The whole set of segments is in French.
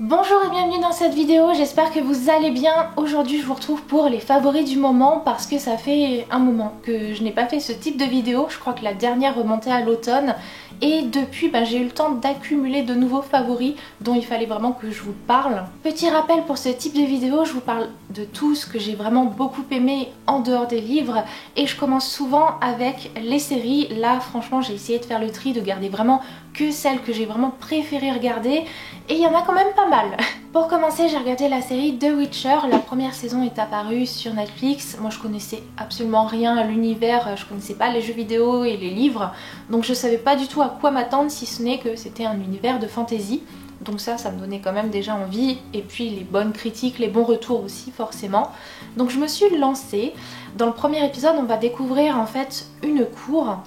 Bonjour et bienvenue dans cette vidéo, j'espère que vous allez bien. Aujourd'hui je vous retrouve pour les favoris du moment parce que ça fait un moment que je n'ai pas fait ce type de vidéo. Je crois que la dernière remontait à l'automne et depuis j'ai eu le temps d'accumuler de nouveaux favoris dont il fallait vraiment que je vous parle. Petit rappel pour ce type de vidéo, je vous parle de tout ce que j'ai vraiment beaucoup aimé en dehors des livres et je commence souvent avec les séries. Là franchement j'ai essayé de faire le tri, de garder vraiment que celles que j'ai vraiment préféré regarder et il y en a quand même pas mal. Pour commencer, j'ai regardé la série The Witcher. La première saison est apparue sur Netflix. Moi je connaissais absolument rien à l'univers, je connaissais pas les jeux vidéo et les livres, donc je savais pas du tout à quoi m'attendre si ce n'est que c'était un univers de fantasy. Donc ça me donnait quand même déjà envie, et puis les bonnes critiques, les bons retours aussi forcément. Donc je me suis lancée. Dans le premier épisode on va découvrir en fait une cour,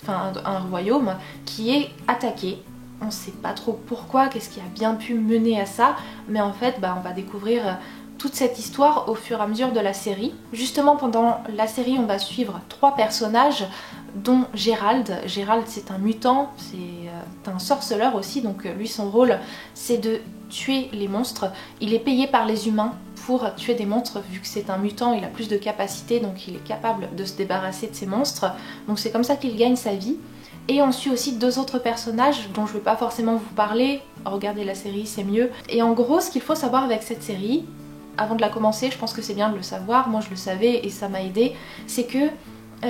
enfin un royaume qui est attaqué. On sait pas trop pourquoi, qu'est-ce qui a bien pu mener à ça, mais en fait on va découvrir toute cette histoire au fur et à mesure de la série. Justement pendant la série on va suivre 3 personnages dont Gérald. Gérald c'est un mutant, c'est un sorceleur aussi, donc lui son rôle c'est de tuer les monstres. Il est payé par les humains pour tuer des monstres, vu que c'est un mutant il a plus de capacité donc il est capable de se débarrasser de ces monstres, donc c'est comme ça qu'il gagne sa vie. Et on suit aussi 2 autres personnages dont je ne vais pas forcément vous parler, regardez la série c'est mieux. Et en gros ce qu'il faut savoir avec cette série, avant de la commencer je pense que c'est bien de le savoir, moi je le savais et ça m'a aidé, c'est que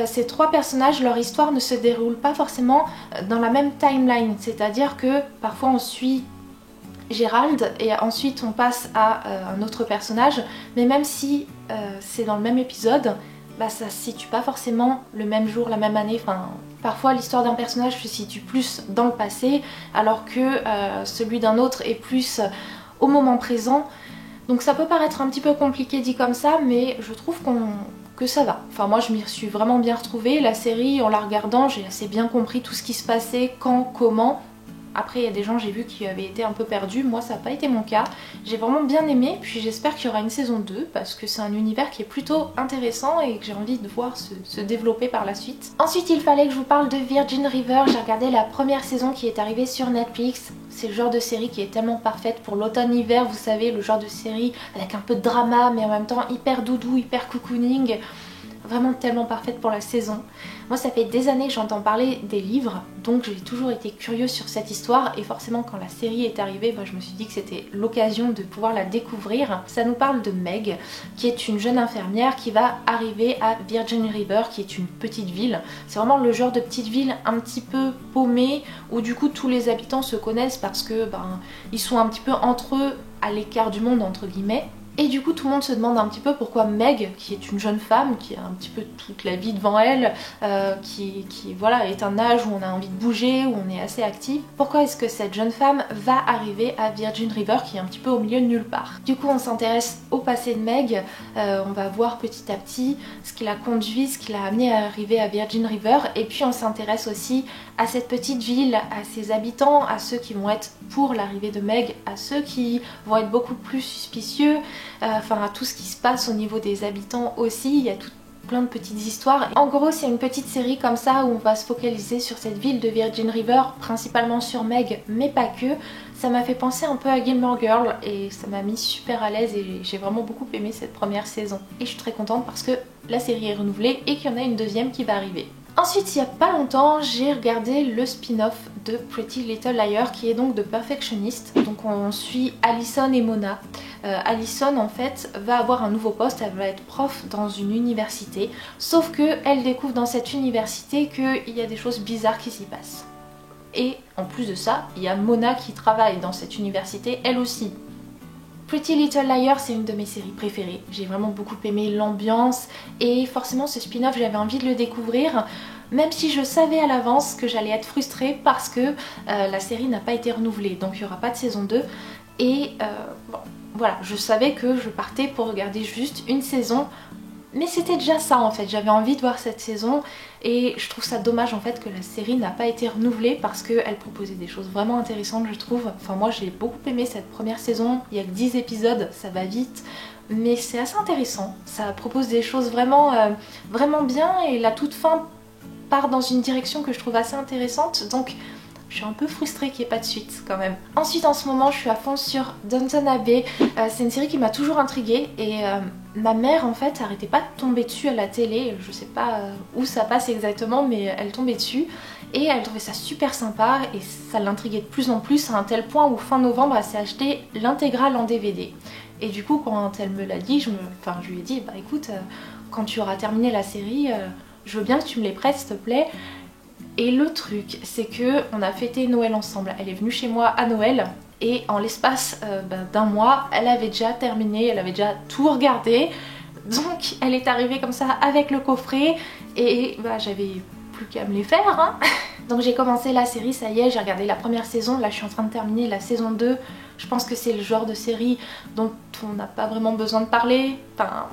ces 3 personnages, leur histoire ne se déroule pas forcément dans la même timeline, c'est-à-dire que parfois on suit Gérald et ensuite on passe à un autre personnage, mais même si c'est dans le même épisode, ça se situe pas forcément le même jour, la même année, enfin parfois l'histoire d'un personnage se situe plus dans le passé alors que celui d'un autre est plus au moment présent. Donc ça peut paraître un petit peu compliqué dit comme ça, mais je trouve que ça va. Enfin moi je m'y suis vraiment bien retrouvée. La série, en la regardant, j'ai assez bien compris tout ce qui se passait, quand, comment. Après il y a des gens j'ai vu qui avaient été un peu perdus, moi ça n'a pas été mon cas. J'ai vraiment bien aimé, puis j'espère qu'il y aura une saison 2 parce que c'est un univers qui est plutôt intéressant et que j'ai envie de voir se développer par la suite. Ensuite il fallait que je vous parle de Virgin River. J'ai regardé la première saison qui est arrivée sur Netflix. C'est le genre de série qui est tellement parfaite pour l'automne-hiver, vous savez, le genre de série avec un peu de drama mais en même temps hyper doudou, hyper cocooning. Vraiment tellement parfaite pour la saison. Moi ça fait des années que j'entends parler des livres, donc j'ai toujours été curieuse sur cette histoire et forcément quand la série est arrivée, je me suis dit que c'était l'occasion de pouvoir la découvrir. Ça nous parle de Meg, qui est une jeune infirmière qui va arriver à Virgin River, qui est une petite ville. C'est vraiment le genre de petite ville un petit peu paumée, où du coup tous les habitants se connaissent parce que ils sont un petit peu entre eux à l'écart du monde entre guillemets. Et du coup tout le monde se demande un petit peu pourquoi Meg, qui est une jeune femme, qui a un petit peu toute la vie devant elle, qui voilà, est un âge où on a envie de bouger, où on est assez actif, pourquoi est-ce que cette jeune femme va arriver à Virgin River qui est un petit peu au milieu de nulle part. Du coup on s'intéresse au passé de Meg, on va voir petit à petit ce qui l'a conduit, ce qui l'a amené à arriver à Virgin River, et puis on s'intéresse aussi à cette petite ville, à ses habitants, à ceux qui vont être pour l'arrivée de Meg, à ceux qui vont être beaucoup plus suspicieux, enfin à tout ce qui se passe au niveau des habitants aussi. Il y a plein de petites histoires. En gros c'est une petite série comme ça où on va se focaliser sur cette ville de Virgin River, principalement sur Meg mais pas que. Ça m'a fait penser un peu à Gilmore Girl et ça m'a mis super à l'aise et j'ai vraiment beaucoup aimé cette première saison. Et je suis très contente parce que la série est renouvelée et qu'il y en a une deuxième qui va arriver. Ensuite, il n'y a pas longtemps, j'ai regardé le spin-off de Pretty Little Liars qui est donc de Perfectionist. Donc on suit Allison et Mona. Allison en fait va avoir un nouveau poste, elle va être prof dans une université. Sauf qu'elle découvre dans cette université qu'il y a des choses bizarres qui s'y passent. Et en plus de ça, il y a Mona qui travaille dans cette université, elle aussi. Pretty Little Liars c'est une de mes séries préférées, j'ai vraiment beaucoup aimé l'ambiance et forcément ce spin-off j'avais envie de le découvrir, même si je savais à l'avance que j'allais être frustrée parce que la série n'a pas été renouvelée, donc il n'y aura pas de saison 2 et bon, voilà, je savais que je partais pour regarder juste une saison. Mais c'était déjà ça en fait, j'avais envie de voir cette saison et je trouve ça dommage en fait que la série n'a pas été renouvelée parce qu'elle proposait des choses vraiment intéressantes je trouve. Enfin moi j'ai beaucoup aimé cette première saison, il y a que 10 épisodes, ça va vite, mais c'est assez intéressant. Ça propose des choses vraiment, vraiment bien et la toute fin part dans une direction que je trouve assez intéressante, donc je suis un peu frustrée qu'il n'y ait pas de suite quand même. Ensuite en ce moment je suis à fond sur Downton Abbey. C'est une série qui m'a toujours intriguée et ma mère en fait arrêtait pas de tomber dessus à la télé. Je sais pas où ça passe exactement mais elle tombait dessus et elle trouvait ça super sympa et ça l'intriguait de plus en plus à un tel point où fin novembre elle s'est acheté l'intégrale en DVD. Et du coup quand elle me l'a dit, je lui ai dit bah écoute quand tu auras terminé la série je veux bien que tu me les prêtes s'il te plaît. Et le truc c'est que on a fêté Noël ensemble, elle est venue chez moi à Noël et en l'espace d'un mois elle avait déjà terminé, elle avait déjà tout regardé. Donc elle est arrivée comme ça avec le coffret et bah j'avais plus qu'à me les faire hein. Donc j'ai commencé la série, ça y est, j'ai regardé la première saison, là je suis en train de terminer la saison 2. Je pense que c'est le genre de série dont on n'a pas vraiment besoin de parler, enfin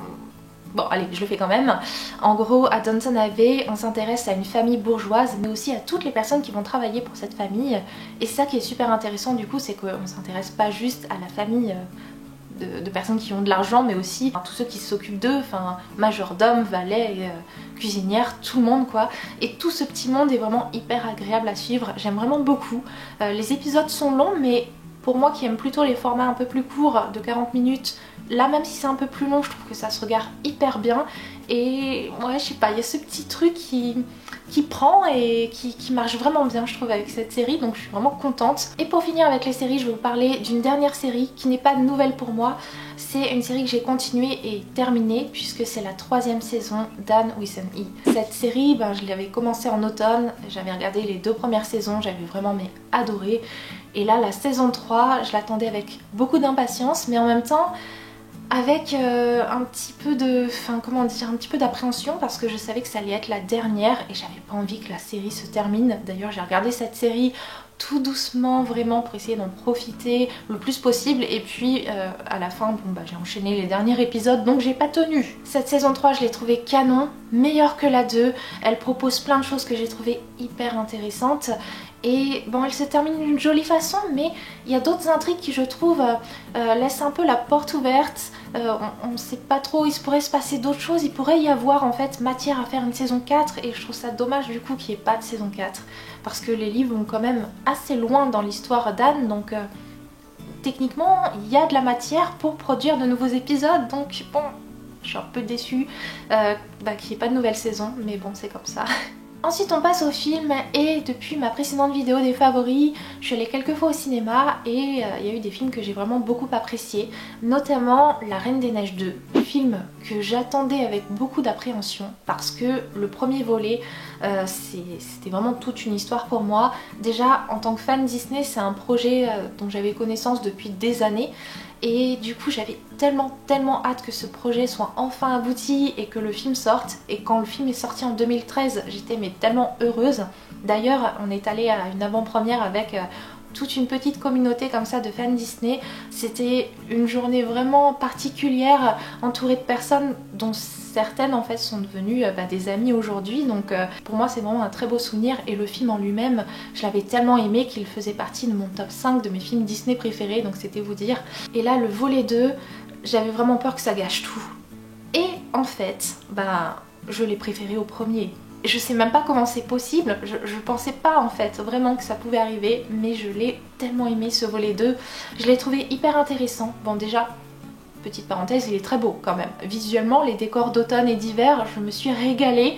bon allez je le fais quand même. En gros à Downton Abbey on s'intéresse à une famille bourgeoise mais aussi à toutes les personnes qui vont travailler pour cette famille. Et ça qui est super intéressant du coup c'est qu'on s'intéresse pas juste à la famille de personnes qui ont de l'argent mais aussi tous ceux qui s'occupent d'eux, enfin majordome, valet, cuisinière, tout le monde quoi. Et tout ce petit monde est vraiment hyper agréable à suivre, j'aime vraiment beaucoup. Les épisodes sont longs mais pour moi qui aime plutôt les formats un peu plus courts de 40 minutes, là même si c'est un peu plus long je trouve que ça se regarde hyper bien. Et ouais je sais pas, il y a ce petit truc qui prend et qui marche vraiment bien je trouve avec cette série, donc je suis vraiment contente. Et pour finir avec les séries je vais vous parler d'une dernière série qui n'est pas nouvelle pour moi. C'est une série que j'ai continuée et terminée puisque c'est la 3e saison d'Anne with an E. Cette série je l'avais commencée en automne, j'avais regardé les 2 premières saisons, j'avais vraiment adoré. Et là la saison 3 je l'attendais avec beaucoup d'impatience mais en même temps avec un petit peu de, un petit peu d'appréhension parce que je savais que ça allait être la dernière et j'avais pas envie que la série se termine. D'ailleurs j'ai regardé cette série tout doucement vraiment pour essayer d'en profiter le plus possible et puis à la fin j'ai enchaîné les derniers épisodes donc j'ai pas tenu. Cette saison 3 je l'ai trouvée canon, meilleure que la 2, elle propose plein de choses que j'ai trouvées hyper intéressantes. Et bon elle se termine d'une jolie façon mais il y a d'autres intrigues qui je trouve laissent un peu la porte ouverte. On sait pas trop, il pourrait se passer d'autres choses, il pourrait y avoir en fait matière à faire une saison 4 et je trouve ça dommage du coup qu'il n'y ait pas de saison 4 parce que les livres vont quand même assez loin dans l'histoire d'Anne donc techniquement il y a de la matière pour produire de nouveaux épisodes donc bon je suis un peu déçue qu'il n'y ait pas de nouvelle saison mais bon c'est comme ça. Ensuite on passe au film et depuis ma précédente vidéo des favoris, je suis allée quelques fois au cinéma et il y a eu des films que j'ai vraiment beaucoup appréciés, notamment La Reine des Neiges 2, film que j'attendais avec beaucoup d'appréhension parce que le premier volet c'était vraiment toute une histoire pour moi. Déjà en tant que fan Disney c'est un projet dont j'avais connaissance depuis des années. Et du coup j'avais tellement hâte que ce projet soit enfin abouti et que le film sorte. Et quand le film est sorti en 2013 j'étais tellement heureuse. D'ailleurs on est allé à une avant-première avec toute une petite communauté comme ça de fans Disney. C'était une journée vraiment particulière entourée de personnes dont certaines en fait sont devenues des amis aujourd'hui. Donc pour moi c'est vraiment un très beau souvenir et le film en lui-même je l'avais tellement aimé qu'il faisait partie de mon top 5 de mes films Disney préférés, donc c'était vous dire. Et là le volet 2 j'avais vraiment peur que ça gâche tout. Et en fait je l'ai préféré au premier. Je sais même pas comment c'est possible, je pensais pas en fait vraiment que ça pouvait arriver, mais je l'ai tellement aimé ce volet 2, je l'ai trouvé hyper intéressant. Bon déjà, petite parenthèse, il est très beau quand même. Visuellement, les décors d'automne et d'hiver, je me suis régalée.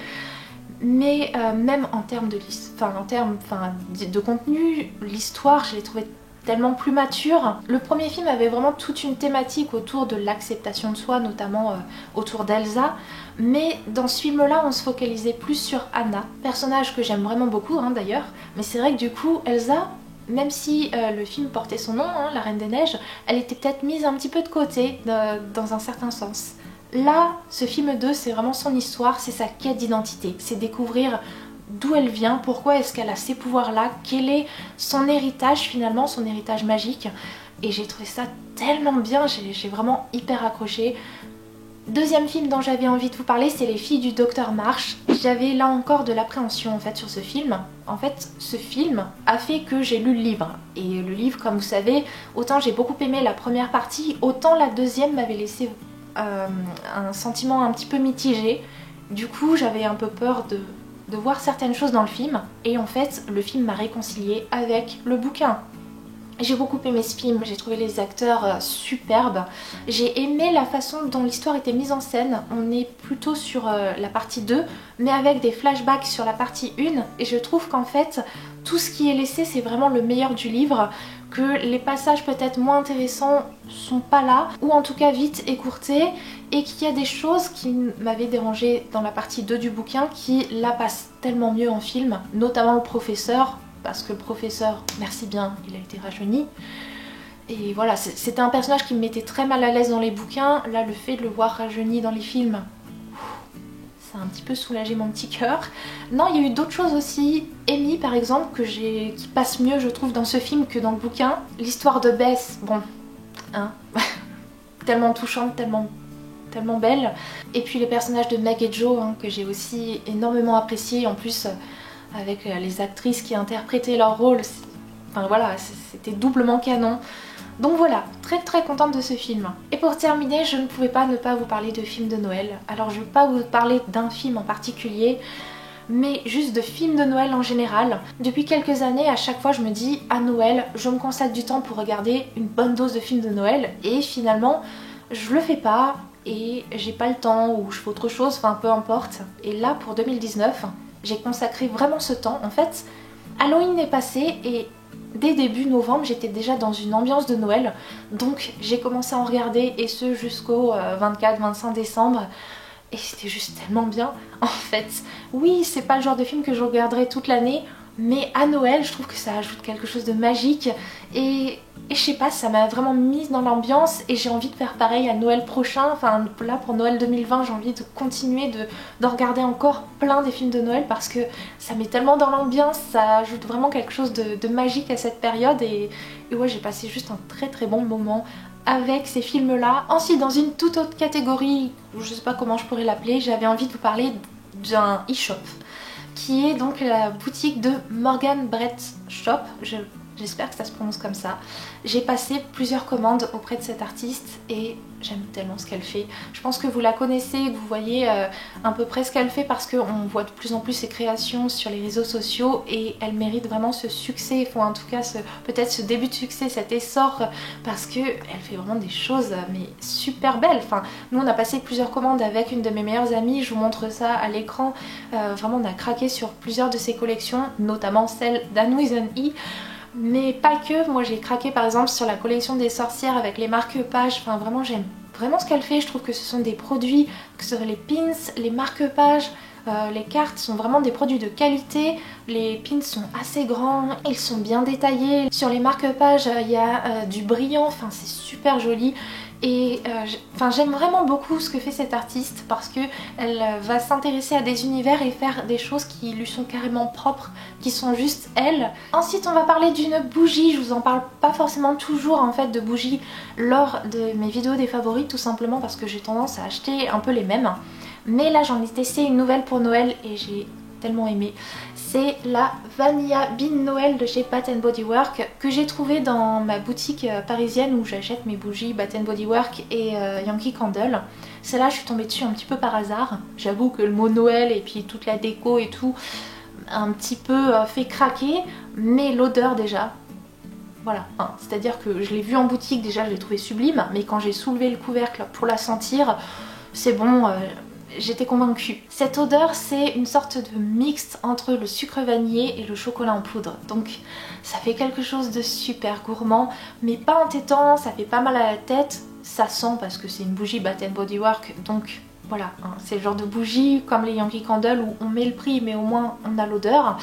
Mais même en termes de contenu, l'histoire, je l'ai trouvée tellement plus mature. Le premier film avait vraiment toute une thématique autour de l'acceptation de soi, notamment autour d'Elsa. Mais dans ce film-là, on se focalisait plus sur Anna, personnage que j'aime vraiment beaucoup d'ailleurs. Mais c'est vrai que du coup, Elsa, même si le film portait son nom, La Reine des Neiges, elle était peut-être mise un petit peu de côté dans un certain sens. Là, ce film 2, c'est vraiment son histoire, c'est sa quête d'identité, c'est découvrir d'où elle vient, pourquoi est-ce qu'elle a ces pouvoirs-là, quel est son héritage finalement, son héritage magique. Et j'ai trouvé ça tellement bien, j'ai vraiment hyper accroché. Deuxième film dont j'avais envie de vous parler, c'est Les Filles du Docteur March. J'avais là encore de l'appréhension en fait sur ce film. En fait, ce film a fait que j'ai lu le livre. Et le livre, comme vous savez, autant j'ai beaucoup aimé la première partie, autant la deuxième m'avait laissé un sentiment un petit peu mitigé. Du coup, j'avais un peu peur de de voir certaines choses dans le film et en fait le film m'a réconciliée avec le bouquin. J'ai beaucoup aimé ce film, j'ai trouvé les acteurs superbes, j'ai aimé la façon dont l'histoire était mise en scène. On est plutôt sur la partie 2 mais avec des flashbacks sur la partie 1 et je trouve qu'en fait tout ce qui est laissé c'est vraiment le meilleur du livre, que les passages peut-être moins intéressants sont pas là ou en tout cas vite écourtés et qu'il y a des choses qui m'avaient dérangé dans la partie 2 du bouquin qui là passent tellement mieux en film, notamment le professeur. Parce que le professeur, merci bien, il a été rajeuni. Et voilà, c'était un personnage qui me mettait très mal à l'aise dans les bouquins. Là, le fait de le voir rajeuni dans les films, ça a un petit peu soulagé mon petit cœur. Non, il y a eu d'autres choses aussi. Amy, par exemple, qui passe mieux, je trouve, dans ce film que dans le bouquin. L'histoire de Bess, bon, hein, tellement touchante, tellement belle. Et puis les personnages de Meg et Joe, hein, que j'ai aussi énormément apprécié. En plus, avec les actrices qui interprétaient leur rôle, enfin voilà, c'était doublement canon. Donc voilà, très contente de ce film. Et pour terminer, je ne pouvais pas ne pas vous parler de films de Noël. Alors je ne vais pas vous parler d'un film en particulier, mais juste de films de Noël en général. Depuis quelques années, à chaque fois je me dis, à Noël, je me consacre du temps pour regarder une bonne dose de films de Noël, et finalement, je le fais pas, et j'ai pas le temps, ou je fais autre chose, enfin peu importe. Et là, pour 2019, j'ai consacré vraiment ce temps. En fait, Halloween est passé et dès début novembre, j'étais déjà dans une ambiance de Noël. Donc j'ai commencé à en regarder et ce jusqu'au 24-25 décembre. Et c'était juste tellement bien. En fait, oui, c'est pas le genre de film que je regarderai toute l'année, mais à Noël, je trouve que ça ajoute quelque chose de magique. Et je sais pas, ça m'a vraiment mise dans l'ambiance et j'ai envie de faire pareil à Noël prochain. Enfin là pour Noël 2020, j'ai envie de continuer de regarder encore plein des films de Noël parce que ça met tellement dans l'ambiance, ça ajoute vraiment quelque chose de magique à cette période et ouais, j'ai passé juste un très bon moment avec ces films là. Ensuite, dans une toute autre catégorie, je sais pas comment je pourrais l'appeler, j'avais envie de vous parler d'un e-shop qui est donc la boutique de Morgan Brett Shop. J'espère que ça se prononce comme ça. J'ai passé plusieurs commandes auprès de cette artiste et j'aime tellement ce qu'elle fait. Je pense que vous la connaissez, que vous voyez à peu près ce qu'elle fait parce qu'on voit de plus en plus ses créations sur les réseaux sociaux et elle mérite vraiment ce succès, ou en tout cas peut-être ce début de succès, cet essor, parce qu'elle fait vraiment des choses mais super belles. Enfin, nous on a passé plusieurs commandes avec une de mes meilleures amies, je vous montre ça à l'écran. Vraiment on a craqué sur plusieurs de ses collections, notamment celle d'Anne Wiseney. Mais pas que, moi j'ai craqué par exemple sur la collection des sorcières avec les marque-pages, enfin vraiment j'aime vraiment ce qu'elle fait, je trouve que ce sont des produits, que ce soit les pins, les marque-pages, les cartes sont vraiment des produits de qualité, les pins sont assez grands, ils sont bien détaillés, sur les marque-pages il y a du brillant, enfin c'est super joli. Et j'aime vraiment beaucoup ce que fait cette artiste parce qu'elle va s'intéresser à des univers et faire des choses qui lui sont carrément propres, qui sont juste elle. Ensuite on va parler d'une bougie, je vous en parle pas forcément toujours en fait de bougies lors de mes vidéos des favoris, tout simplement parce que j'ai tendance à acheter un peu les mêmes. Mais là j'en ai testé une nouvelle pour Noël et j'ai tellement aimé. C'est la Vanilla Bean Noël de chez Bath Body Works que j'ai trouvé dans ma boutique parisienne où j'achète mes bougies Bath Body Works et Yankee Candle. Celle-là je suis tombée dessus un petit peu par hasard. J'avoue que le mot Noël et puis toute la déco et tout un petit peu fait craquer, mais l'odeur déjà, voilà, hein, c'est-à-dire que je l'ai vue en boutique, déjà je l'ai trouvée sublime, mais quand j'ai soulevé le couvercle pour la sentir, c'est bon, j'étais convaincue. Cette odeur, c'est une sorte de mix entre le sucre vanillé et le chocolat en poudre. Donc ça fait quelque chose de super gourmand, mais pas entêtant, ça fait pas mal à la tête. Ça sent parce que c'est une bougie Bath Body Works, donc voilà, hein, c'est le genre de bougie comme les Yankee Candle où on met le prix mais au moins on a l'odeur.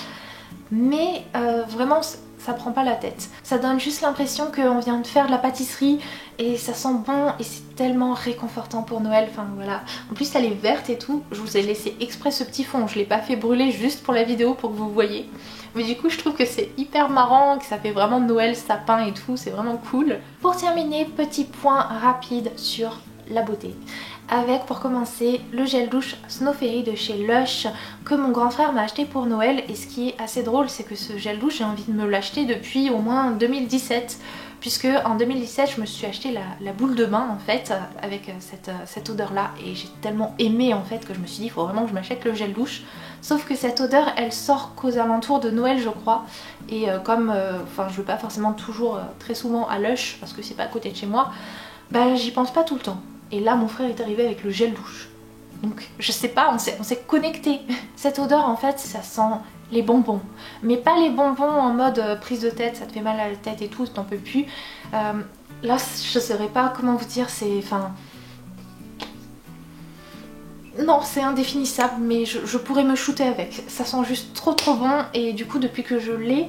Mais vraiment ça prend pas la tête. Ça donne juste l'impression qu'on vient de faire de la pâtisserie et ça sent bon et c'est tellement réconfortant pour Noël, enfin voilà. En plus elle est verte et tout, je vous ai laissé exprès ce petit fond, je l'ai pas fait brûler juste pour la vidéo pour que vous voyez. Mais du coup je trouve que c'est hyper marrant, que ça fait vraiment Noël, sapin et tout, c'est vraiment cool. Pour terminer, petit point rapide sur la beauté. Avec pour commencer le gel douche Snow Fairy de chez Lush que mon grand frère m'a acheté pour Noël, et ce qui est assez drôle c'est que ce gel douche j'ai envie de me l'acheter depuis au moins 2017, puisque en 2017 je me suis acheté la boule de bain en fait avec cette odeur là et j'ai tellement aimé en fait que je me suis dit il faut vraiment que je m'achète le gel douche. sauf que cette odeur elle sort qu'aux alentours de Noël je crois, et comme je vais pas forcément toujours très souvent à Lush parce que c'est pas à côté de chez moi, bah j'y pense pas tout le temps. Et là mon frère est arrivé avec le gel douche, donc je sais pas, on s'est connecté. Cette odeur en fait ça sent les bonbons, mais pas les bonbons en mode prise de tête, ça te fait mal à la tête et tout, t'en peux plus. Là je saurais pas comment vous dire, c'est... Non, c'est indéfinissable, mais je pourrais me shooter avec. Ça sent juste trop bon, et du coup depuis que je l'ai,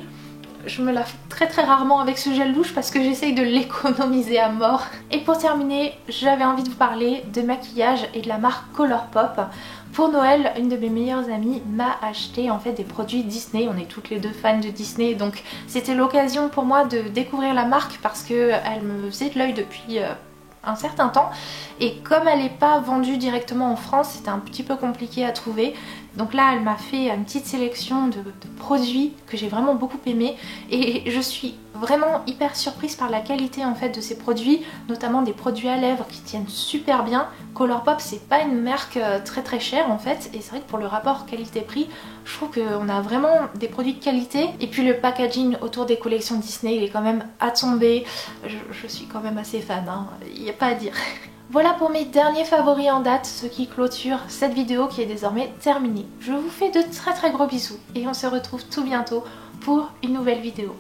je me lave très rarement avec ce gel douche parce que j'essaye de l'économiser à mort. Et pour terminer, j'avais envie de vous parler de maquillage et de la marque Colourpop. Pour Noël, une de mes meilleures amies m'a acheté en fait des produits Disney. On est toutes les deux fans de Disney, donc c'était l'occasion pour moi de découvrir la marque parce qu'elle me faisait de l'œil depuis un certain temps, et comme elle n'est pas vendue directement en France, c'était un petit peu compliqué à trouver. Donc là elle m'a fait une petite sélection de produits que j'ai vraiment beaucoup aimé, et je suis vraiment hyper surprise par la qualité en fait de ces produits, notamment des produits à lèvres qui tiennent super bien. Colourpop c'est pas une marque très chère en fait, et c'est vrai que pour le rapport qualité-prix je trouve qu'on a vraiment des produits de qualité, et puis le packaging autour des collections Disney il est quand même à tomber. Je suis quand même assez fan, hein. Il n'y a pas à dire. Voilà pour mes derniers favoris en date, ce qui clôture cette vidéo qui est désormais terminée. Je vous fais de très gros bisous et on se retrouve tout bientôt pour une nouvelle vidéo.